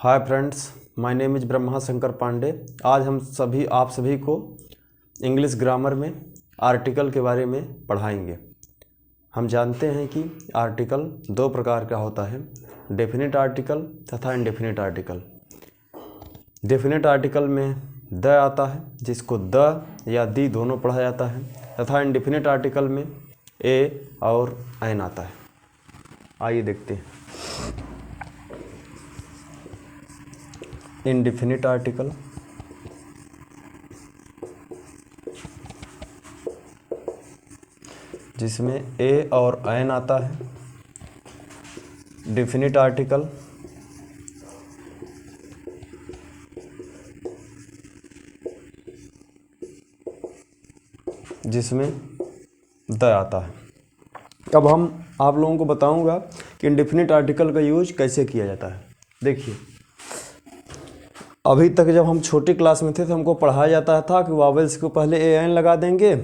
Hi friends, my name is Brahma Shankar Pandey. आज हम आप सभी को इंग्लिश ग्रामर में आर्टिकल के बारे में पढ़ाएंगे। हम जानते हैं कि आर्टिकल दो प्रकार का होता है, डेफिनेट आर्टिकल तथा इनडेफिनेट आर्टिकल। डेफिनेट आर्टिकल में द आता है, जिसको द या दी दोनों पढ़ा जाता है, तथा इनडेफिनेट आर्टिकल में ए और एन आता है। आइए देखते हैं। इनडेफिनिट आर्टिकल जिसमें ए और एन आता है। डेफिनिट आर्टिकल जिसमें द आता है। अब हम आप लोगों को बताऊंगा कि इनडेफिनिट आर्टिकल का यूज कैसे किया जाता है। देखिए, अभी तक जब हम छोटी क्लास में थे तो हमको पढ़ाया जाता था कि वावेल्स के पहले ए एन लगा देंगे,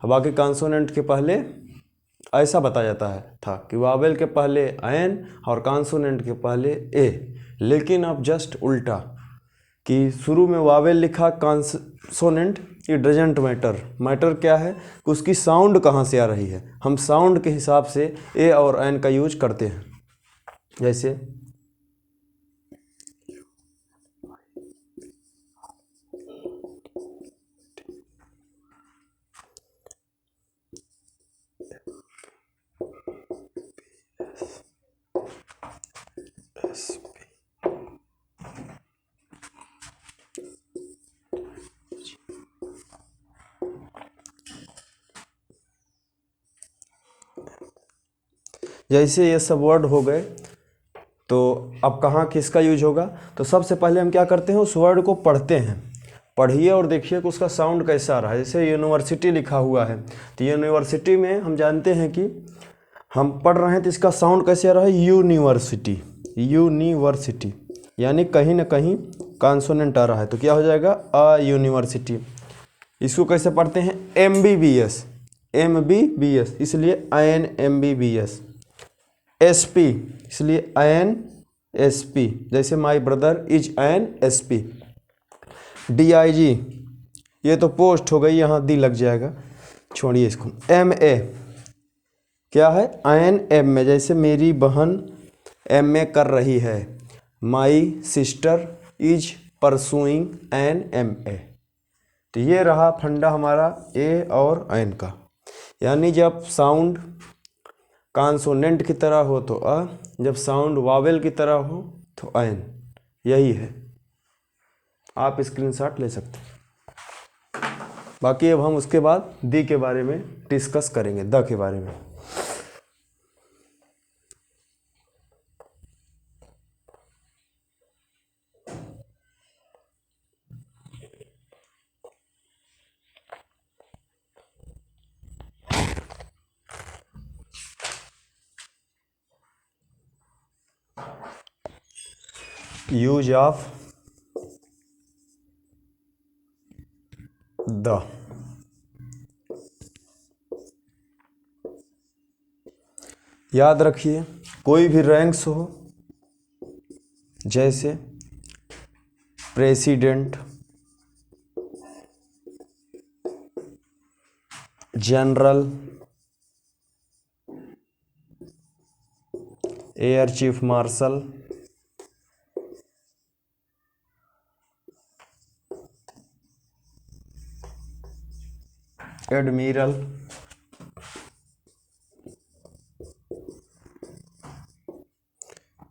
बाकी कॉन्सोनेंट के पहले ऐसा बताया जाता था कि वावेल के पहले एन और कॉन्सोनेंट के पहले ए। लेकिन अब जस्ट उल्टा, कि शुरू में वावेल लिखा, consonant, it doesn't matter. Matter क्या है कि उसकी साउंड कहाँ से आ रही है। हम साउंड के हिसाब से ए और एन का यूज करते हैं। जैसे जैसे ये सब वर्ड हो गए, तो अब कहाँ किसका यूज होगा। तो सबसे पहले हम क्या करते हैं, उस वर्ड को पढ़ते हैं। पढ़िए और देखिए कि उसका साउंड कैसा आ रहा है। जैसे यूनिवर्सिटी लिखा हुआ है, तो यूनिवर्सिटी में हम जानते हैं कि हम पढ़ रहे हैं तो इसका साउंड कैसे आ रहा है, यूनिवर्सिटी। यूनिवर्सिटी यानी कहीं ना कहीं कॉन्सोनेंट आ रहा है, तो क्या हो जाएगा, अ यूनिवर्सिटी। इसको कैसे पढ़ते हैं, MBBS, MBBS, इसलिए INMBBS। SP, इसलिए INSP, जैसे my brother is INSP। DIG, ये तो पोस्ट हो गई, यहाँ दी लग जाएगा, छोड़िए इसको। MA क्या है, INMA, जैसे मेरी बहन MA कर रही है। My sister is pursuing NMA। तो ये रहा फंडा हमारा ए और एन का। यानी जब साउंड कॉन्सोनेंट की तरह हो तो अ, जब साउंड वावेल की तरह हो तो एन। यही है, आप स्क्रीनशॉट ले सकते हैं। बाकी अब हम उसके बाद दी के बारे में डिस्कस करेंगे, द के बारे में। Use of the. याद रखिए, कोई भी रैंक्स हो, जैसे president, general, air chief marshal, admiral,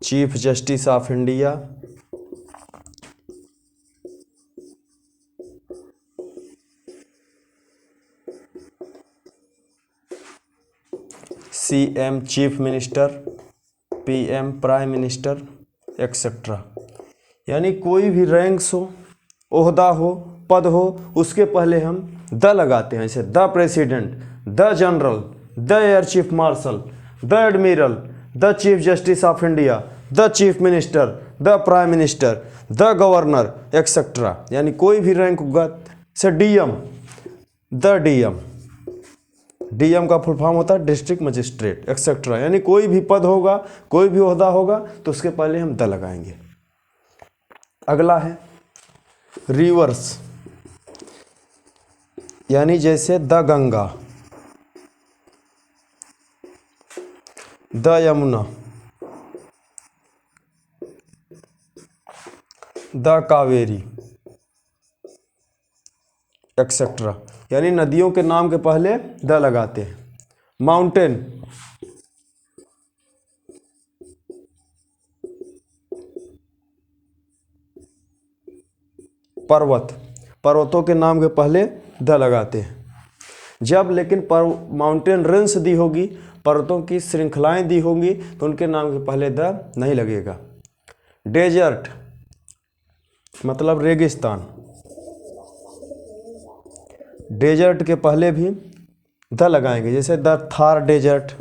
chief justice of India, CM chief minister, PM prime minister, etcetera. यानी कोई भी रैंक्स हो, ओहदा हो, पद हो, उसके पहले हम द लगाते हैं। जैसे the president, the general, the air chief marshal, the admiral, the chief justice of India, the chief minister, the prime minister, the governor, etcetera. यानी कोई भी रैंक होगा, से DM, द DM। DM का फुल फॉर्म होता है district magistrate, etcetera. यानी कोई भी पद होगा, कोई भी ओहदा होगा, तो उसके पहले हम द लगाएंगे। अगला है रिवर्स, यानी जैसे the Ganga, the Yamuna, the Kaveri etcetera, यानी नदियों के नाम के पहले द लगाते हैं। माउंटेन, पर्वत, पर्वतों के नाम के पहले द लगाते हैं। जब लेकिन माउंटेन रेंज दी होगी, पर्वतों की श्रृंखलाएं दी होंगी, तो उनके नाम के पहले द नहीं लगेगा। डेजर्ट मतलब रेगिस्तान, डेजर्ट के पहले भी द लगाएंगे, जैसे the Thar desert,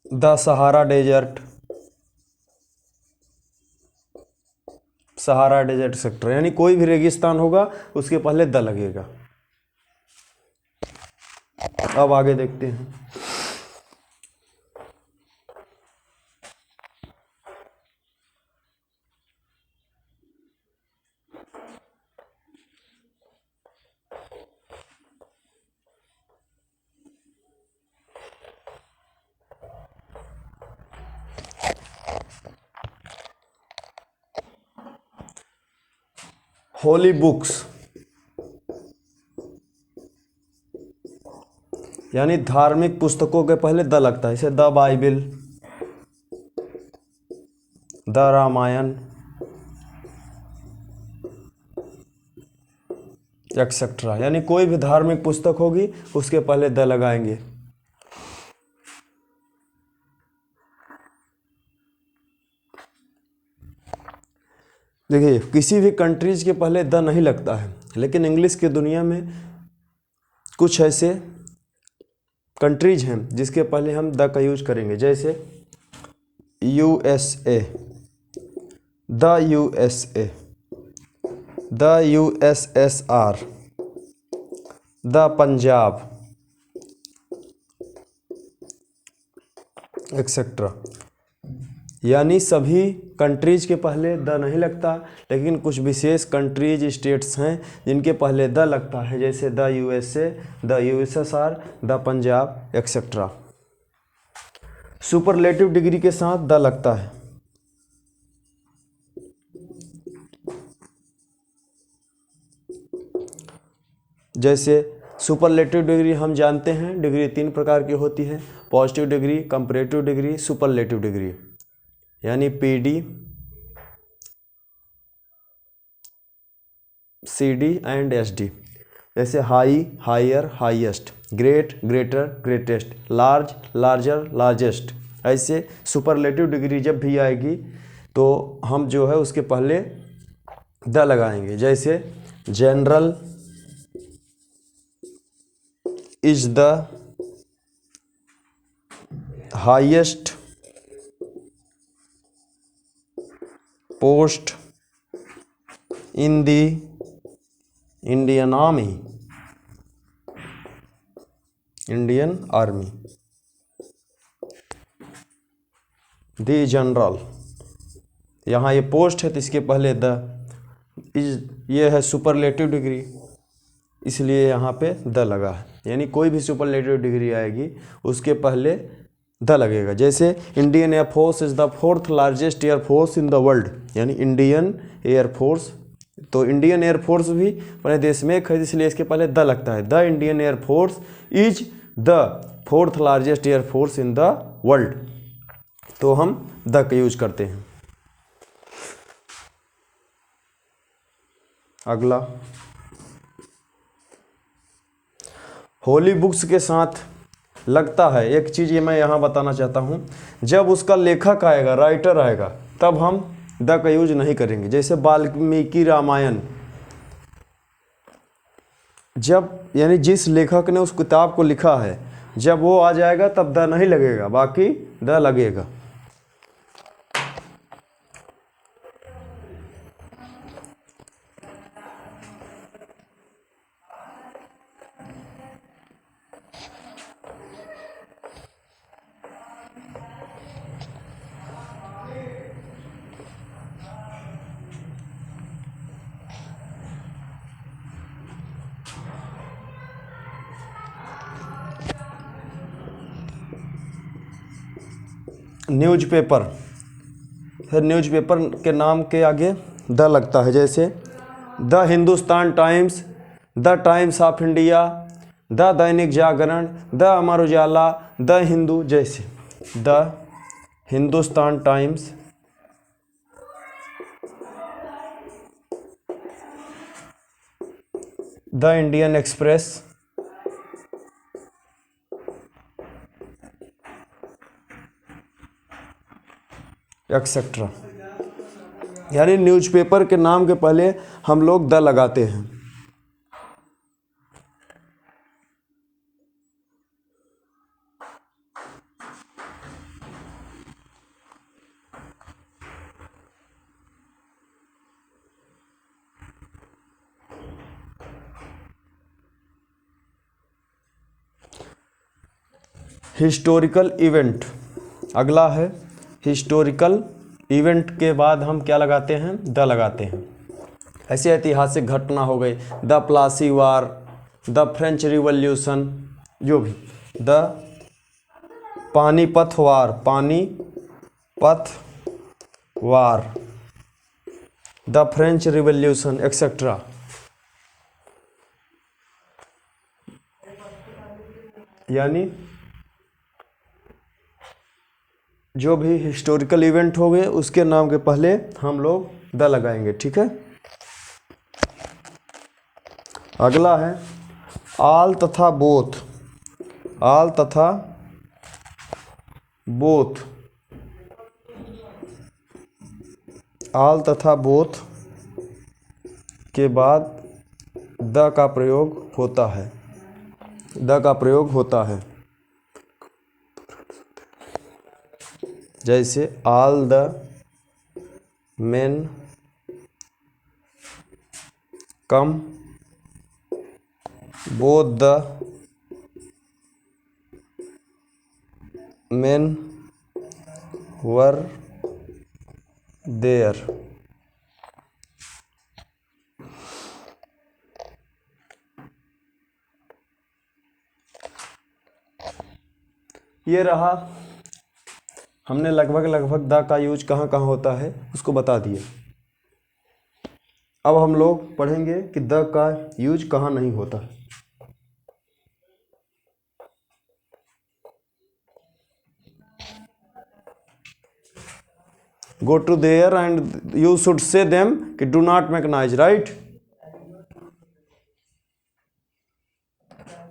the Sahara desert, Sahara desert sector, यानी कोई भी रेगिस्तान होगा उसके पहले द लगेगा। अब आगे देखते हैं। होली बुक्स, यानी धार्मिक पुस्तकों के पहले द लगता है, जैसे the Bible, the Ramayan etcetera, यानी कोई भी धार्मिक पुस्तक होगी उसके पहले द लगाएंगे। देखिए किसी भी कंट्रीज के पहले द नहीं लगता है, लेकिन इंग्लिश की दुनिया में कुछ ऐसे कंट्रीज हैं जिसके पहले हम द का यूज करेंगे, जैसे USA, the USA, the USSR, the Punjab etcetera, यानी सभी कंट्रीज के पहले द नहीं लगता, लेकिन कुछ विशेष कंट्रीज स्टेट्स हैं जिनके पहले द लगता है, जैसे the USA, the USSR, the Punjab etcetera. Superlative degree के साथ द लगता है, जैसे सुपरलेटिव डिग्री हम जानते हैं डिग्री 3 प्रकार की होती है, positive degree, comparative degree, superlative degree, यानी PD, CD एंड SD। जैसे high, higher, highest, great, greater, greatest, large, larger, largest. ऐसे सुपरलेटिव डिग्री जब भी आएगी तो हम जो है उसके पहले द लगाएंगे, जैसे general is the highest post in the Indian army, Indian army. The general, यहाँ ये पोस्ट है तो इसके पहले द, इज ये है सुपरलेटिव डिग्री, इसलिए यहाँ पे द लगा है, यानी कोई भी सुपरलेटिव डिग्री आएगी उसके पहले द लगेगा। जैसे Indian air force is the 4th largest air force in the world, यानी इंडियन एयरफोर्स, तो इंडियन एयरफोर्स भी अपने देश में एक है, इसलिए इसके पहले द लगता है। The Indian air force is the 4th largest air force in the world, तो हम द का यूज करते हैं। अगला होली बुक्स के साथ लगता है एक चीज़, ये मैं यहाँ बताना चाहता हूँ, जब उसका लेखक आएगा, राइटर आएगा, तब हम द का यूज नहीं करेंगे। जैसे वाल्मीकि रामायण, जब यानी जिस लेखक ने उस किताब को लिखा है जब वो आ जाएगा तब द नहीं लगेगा, बाकी द लगेगा। न्यूज़पेपर है, न्यूज़पेपर के नाम के आगे द लगता है, जैसे the Hindustan Times, the Times of India, the Dainik Jagran, the Amar Ujala, the Hindu. जैसे the Hindustan Times, the Indian Express, etcetera. यानी न्यूज़पेपर के नाम के पहले हम लोग द लगाते हैं। हिस्टोरिकल इवेंट अगला है। हिस्टोरिकल इवेंट के बाद हम क्या लगाते हैं? द लगाते हैं। ऐसी ऐतिहासिक घटना हो गई, the Plassey war, the French revolution, जो भी, the Panipat war, Panipat war, the French revolution, etcetera. यानी जो भी हिस्टोरिकल इवेंट हो गए उसके नाम के पहले हम लोग द लगाएंगे, ठीक है। अगला है आल तथा बोथ। आल तथा बोथ, आल तथा बोथ के बाद द का प्रयोग होता है, द का प्रयोग होता है। जैसे all the men come, both the men were there. ये रहा, हमने लगभग द का यूज कहाँ कहाँ होता है उसको बता दिए। अब हम लोग पढ़ेंगे कि द का यूज कहाँ नहीं होता है। Go to there and you should say them कि do not make noise, right.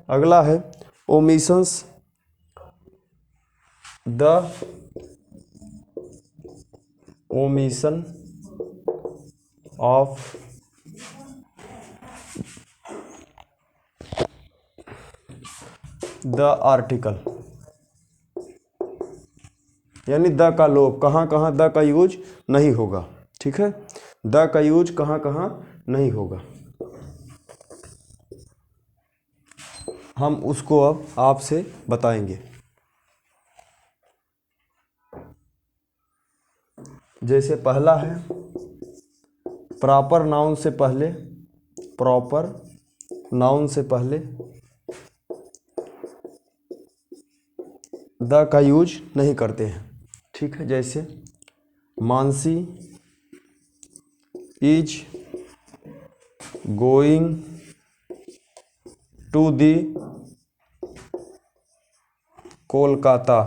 अगला है omissions. The omission of the article, यानी द का लोप, कहाँ कहाँ द का यूज नहीं होगा, ठीक है। द का यूज कहाँ कहाँ नहीं होगा, हम उसको अब आपसे बताएंगे। जैसे पहला है प्रॉपर नाउन से पहले, प्रॉपर नाउन से पहले द का यूज नहीं करते हैं, ठीक है। जैसे Mansi is going to the Kolkata,